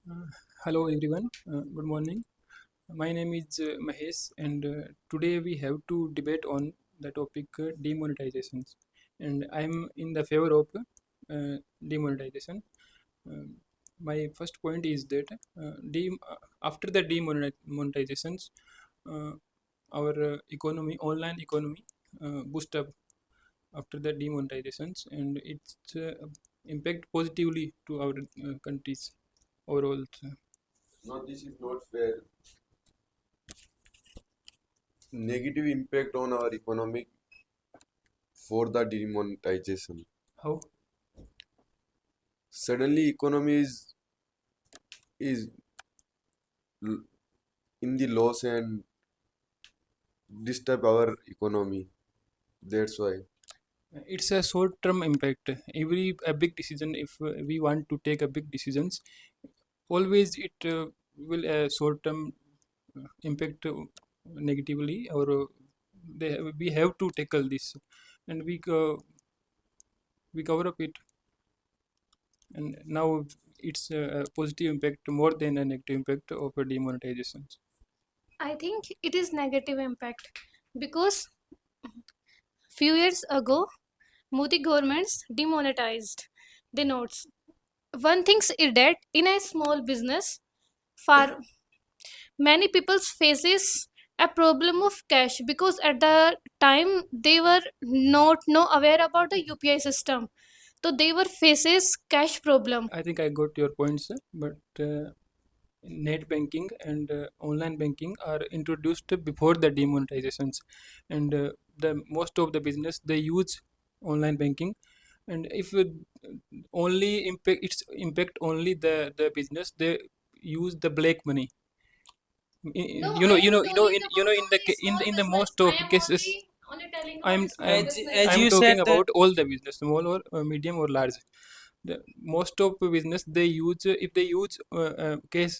Uh, Hello everyone. Good morning. My name is Mahesh, and today we have to debate on the topic demonetizations. And I'm in the favor of demonetization. Um, my first point is that after the demonetizations, uh, our online economy, boost up after the demonetizations, and it's impact positively to our countries overall. No, this is not fair. Negative impact on our economic for the demonetization. How? Suddenly, economy is l- in the loss and disturb our economy. That's why. It's a short-term impact. Every a big decision, if we want to take a big decisions, always it will a short-term impact negatively, or we have to tackle this, and we cover up it, and now it's a positive impact more than a negative impact of a demonetization. I think it is negative impact because few years ago Modi governments demonetized the notes. One thinks is that in a small business for many people faces a problem of cash because at the time they were not no aware about the UPI system. So they were faces cash problem. I think I got your points, but net banking and online banking are introduced before the demonetizations, and the most of the business they use online banking, and if only impact only the business, they use the black money. No, I am telling about In the only small in the business. most of I am cases, only telling i'm about small i'm business. As I'm you talking said that about all the business, small or medium or large. The most of the business they use, if they use cash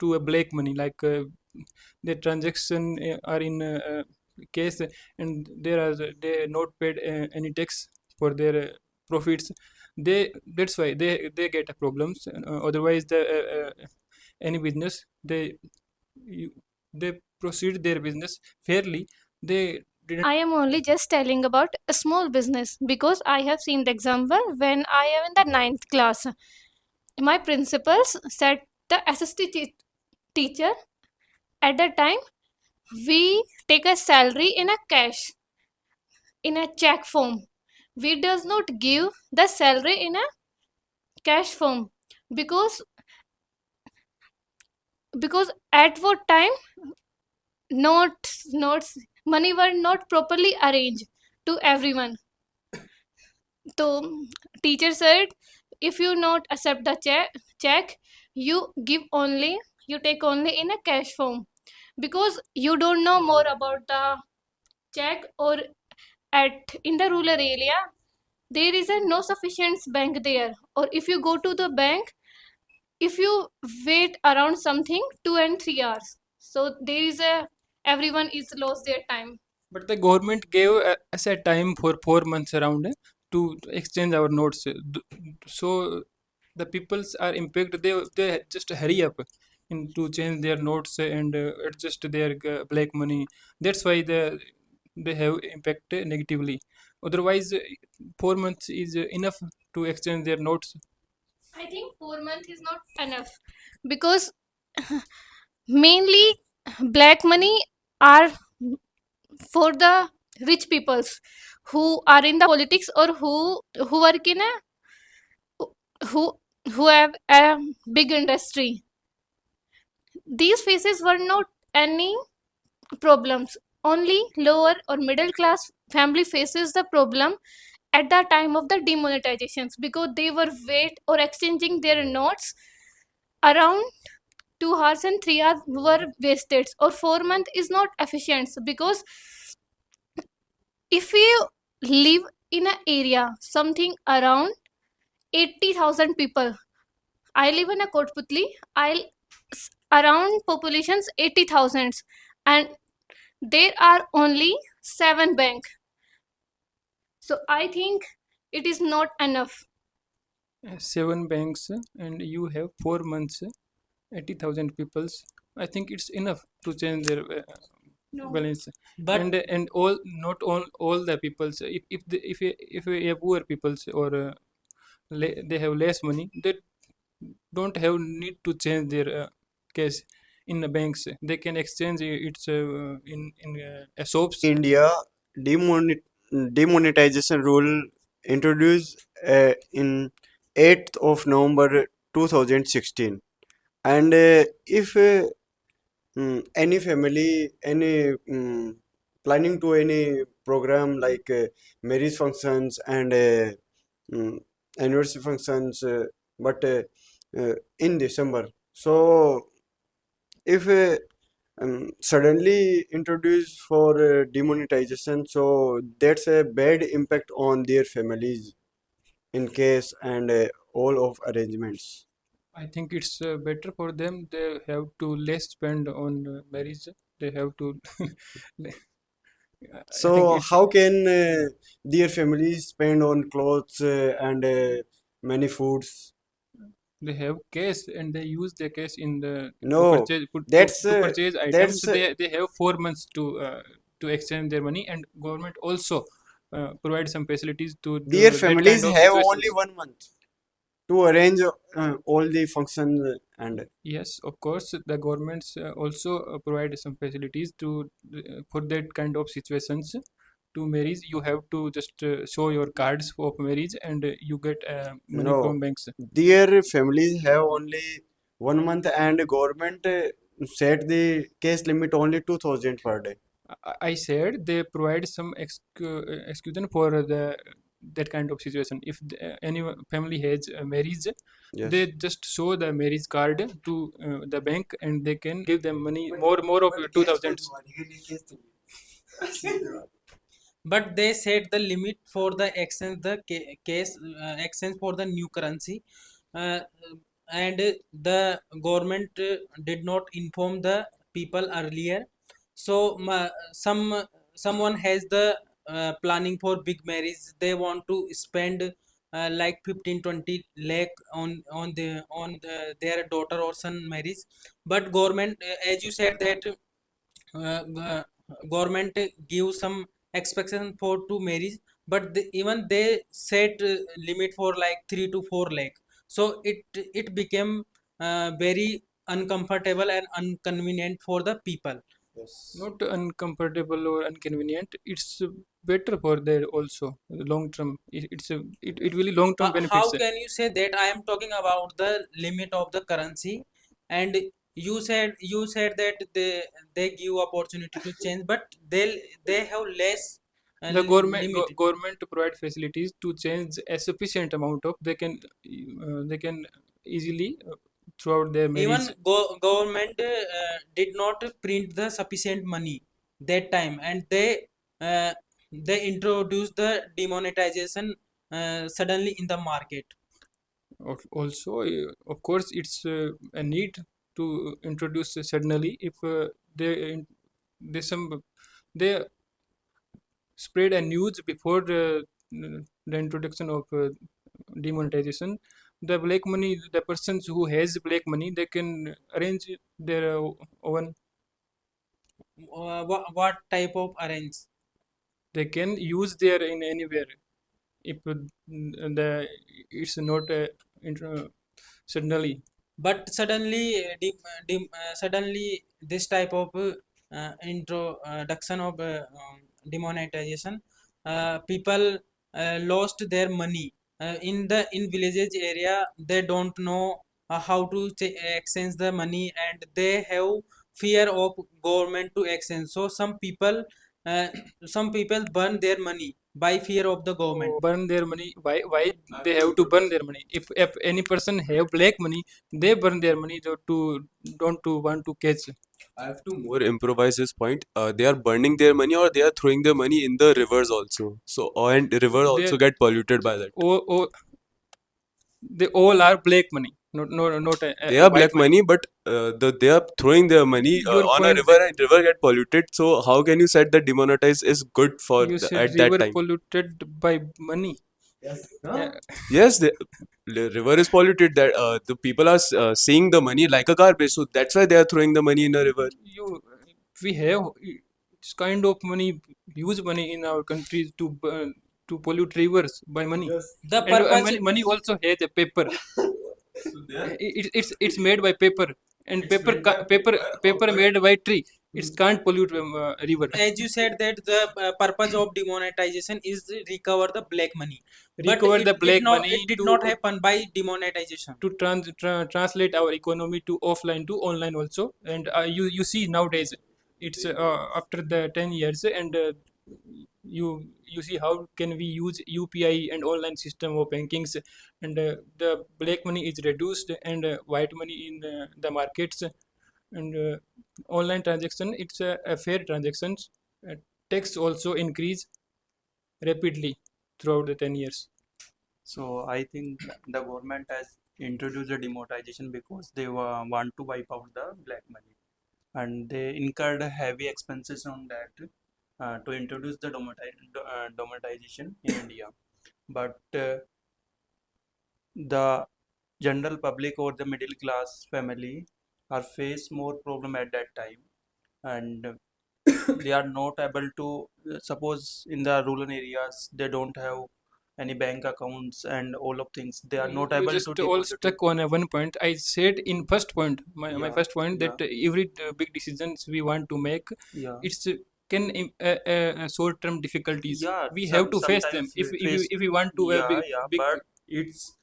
to a black money, like the transaction are in case, and there are they not paid any tax for their profits, that's why they get problems. Otherwise the any business, you, they proceed their business fairly. They didn't. I am only just telling about a small business because I have seen the example when I am in the ninth class. My principals said the SST teacher at the time we take a salary in a cash in a check form. We does not give the salary in a cash form because at what time notes money were not properly arranged to everyone. So teacher said if you not accept the check you give only you take only in a cash form because you don't know more about the check or at in the rural area there is a no sufficient bank there, or if you go to the bank if you wait around something 2 and 3 hours, so there is a everyone is lost their time. But the government gave us a time for 4 months around to exchange our notes. So the peoples are impacted. They just hurry up in to change their notes and adjust their black money. That's why they have impact negatively. Otherwise, 4 months is enough to exchange their notes. I think 4 months is not enough because mainly black money are for the rich peoples who are in the politics or who work in a who who have a big industry. These faces were not any problems. Only lower or middle class family faces the problem at the time of the demonetizations because they were wait or exchanging their notes around 2 hours and 3 hours were wasted, or 4 months is not efficient because if you live in an area something around 80,000 people. I live in a Kotputli. Around populations 80,000 and there are only 7 bank. So I think it is not enough. 7 banks, and you have 4 months, 80,000 peoples. I think it's enough to change their balance. But And all, not all the peoples. If a poor peoples, or they have less money, they don't have need to change their cash in the banks. They can exchange it in shops. India demonetization rule introduced in 8th of November 2016. And if any family, any planning to any program like marriage functions and mm, anniversary functions, but in December. So if suddenly introduced for demonetization, so that's a bad impact on their families in case and all of arrangements. I think it's better for them. They have to less spend on marriage. They have to. I think So it's how can their families spend on clothes and many foods? they have cash, and they use the cash in the to No, purchase that's to purchase items. that's They have 4 months to exchange their money, and government also provide some facilities to their do that kind families of have only situations. 1 month to arrange all the functions and Yes, of course, the governments also provide some facilities to for that kind of situations. To marriage, you have to just show your cards of marriage, and you get money no, from banks. their families have only 1 month and government set the case limit only 2000 per day. I said they provide some exclusion for that kind of situation. If any family has a marriage, they Yes. just show the marriage card to the bank, and they can give them money, more of 2,000. but they set the limit for the exchange the case exchange for the new currency, uh, and the government did not inform the people earlier. So someone has the planning for big marriage. They want to spend like 15-20 lakh their daughter or son marriage. But government, as you said that government give some expectation for to marriage, but even they set limit for like 3 to 4 lakh. So it became very uncomfortable and inconvenient for the people. Yes. Not uncomfortable or inconvenient. It's better for their also long term. It really long term How benefits. can you say that? I am talking about the limit of the currency, and you said that they give opportunity to change, but they have less The limit. government provide facilities to change a sufficient amount of, they can easily throughout their Even marriage. government did not print the sufficient money that time, and uh, they introduced the demonetization suddenly in the market. Also, of course, it's a need to introduce suddenly. If they some they spread a news before the introduction of demonetization. The black money, the persons who has black money, they can arrange their own. What type of arrange? They can use there in anywhere. If the it's not suddenly. But suddenly this type of introduction of demonetization, people lost their money in villages area. They don't know how to exchange the money, and they have fear of government to exchange. So uh, some people burn their money by fear of the government. Burn their money. Why they have to burn their money? If any person have black money, they burn their money to don't to want to catch. I have to more improvise this point. They are burning their money or they are throwing their money in the rivers also. So and river They also get polluted by that. they all are black money, not They a are white black money. money, but they are throwing their money Your on a point river that and river get polluted. So how can you said that demonetize is good for you said at that river time? polluted by money. Yes. Yeah. Yes, they, the river is polluted, that the people are seeing the money like a garbage, so that's why they are throwing the money in the river. We have it's kind of money, huge money in our countries to pollute rivers by money. The And purpose. money also has a paper. It's made by paper, and paper made by tree. It can't pollute river. As you said that the purpose of demonetization is to recover the black money, but Recover the black money it did not happen by demonetization. to translate our economy to offline to online also. And you see nowadays it's after the 10 years, and you see how can we use UPI and online system of bankings, and the black money is reduced, and white money in the markets, and online transaction, it's a fair transactions. Tax also increase rapidly throughout the 10 years. So I think the government has introduced the demonetization because they want to wipe out the black money, and they incurred heavy expenses on that to introduce the demonetization in India. But the general public or the middle class family are face more problem at that time, and they are not able to suppose in the rural areas they don't have any bank accounts and all of things, they are not You able just to all deposit it. stuck on a one point. I said in first point, my Yeah, first point, yeah, that every big decisions we want to make, yeah, it's can short term difficulties. yeah. We have to face them Sometimes if we want to yeah, big, yeah, big. but it's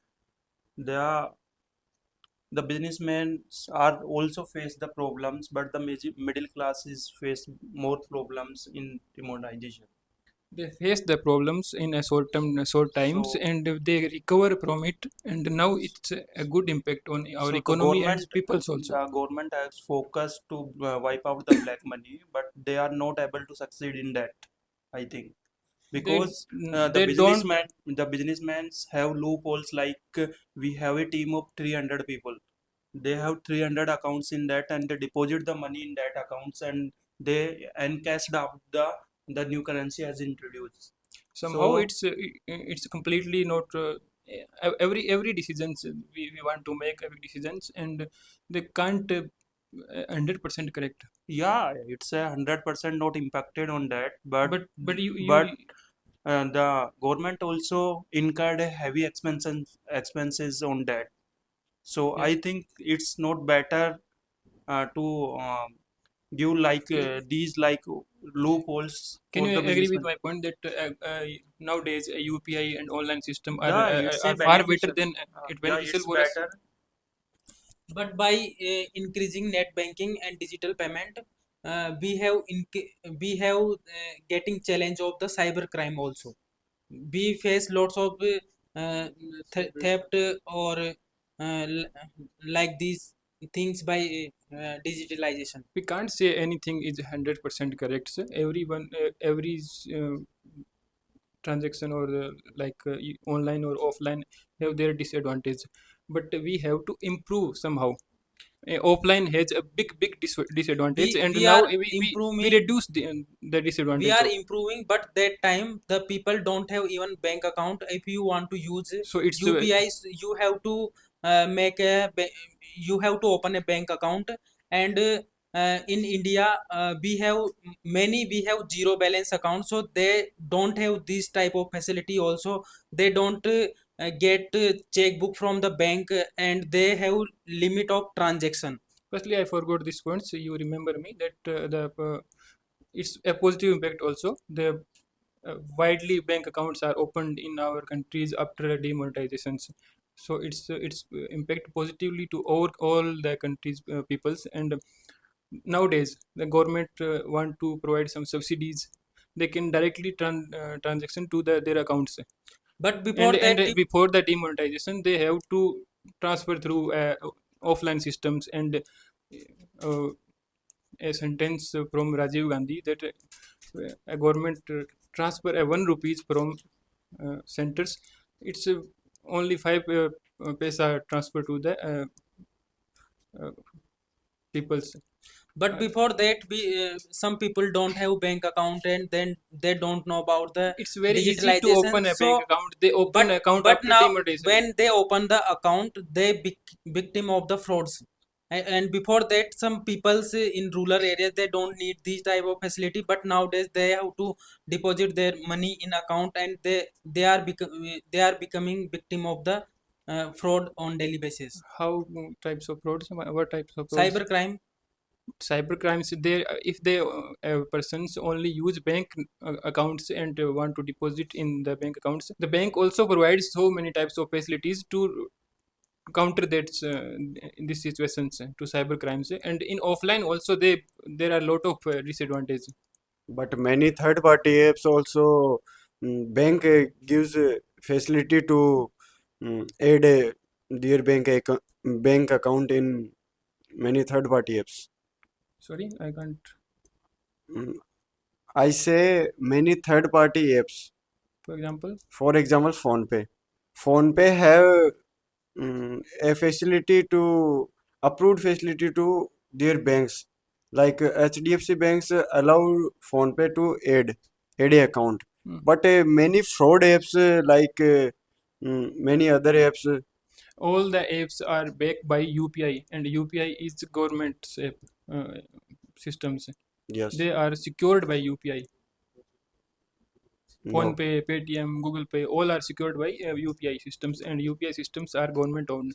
the businessmen are also face the problems, but the middle classes face more problems in demonetization. They face the problems in a short times, So and they recover from it, and now it's a good impact on our So economy and peoples also. the government has focused to wipe out the black money, but they are not able to succeed in that, I think, They because they don't. the businessmen have loopholes like we have a team of 300 people. They have 300 accounts in that, and they deposit the money in that accounts, and they encashed out the new currency as introduced. Somehow So it's completely not every decisions we want to make every decisions, and they can't 100% correct. yeah, it's 100% not impacted on that, but But you but the government also incurred a heavy expenses on that. So yes. I think it's not better to give like these like loopholes Can for you the agree with businessmen. my point that nowadays UPI and online system Yeah, it's a are far better beneficial. than it Yeah, beneficial it's for us? better. But by increasing net banking and digital payment, we have getting challenge of the cyber crime also. We face lots of theft or like these things by digitalization. We can't say anything is 100% correct, sir. Everyone every uh, transaction or online or offline have their disadvantage, but we have to improve somehow. Offline has a big disadvantage, and We now are we improving. reduce the We disadvantage are of. improving, but that time the people don't have even bank account. If you want to use So it's UPIs, you have to make you have to open a bank account. And in India, we have zero balance account, so they don't have this type of facility also. They don't get checkbook from the bank, and they have limit of transaction. Firstly, I forgot this point, so you remember me that the it's a positive impact also. The widely bank accounts are opened in our countries after demonetizations, so it's impact positively to all the countries peoples. And nowadays the government want to provide some subsidies. They can directly transaction to their accounts, But before and that, before the demonetization they have to transfer through offline systems. And uh, a sentence from Rajiv Gandhi that a government transfer a 1 rupees from centers, it's only 5 paisa transfer to the peoples. But Uh, before that, some people don't have bank account and then they don't know about the it's very easy to digitalization. open a So, bank account. They open but account but after now demonetization. when they open the account, they victim of the frauds. And before that, some people's in rural areas they don't need these type of facility. But nowadays they have to deposit their money in account, and they are becoming victim of the fraud on daily basis. How types of frauds? What types of frauds? Cybercrime. Cyber crimes, they if they persons only use bank accounts and want to deposit in the bank accounts, the bank also provides so many types of facilities to counter that in these situations to cyber crimes. And in offline also there are a lot of disadvantages. But many third-party apps also bank gives facility to add their bank account in many third-party apps. Sorry, I can't. Mm, I say many third-party apps. For example, For example, PhonePe. PhonePe have a facility to approved facility to their banks. Like HDFC banks allow PhonePe to add a account. Hmm. But many fraud apps many other apps. all the apps are backed by UPI, and UPI is government's app systems. Yes. They are secured by UPI. No. PhonePe, Paytm, Google Pay, all are secured by UPI systems, and UPI systems are government owned.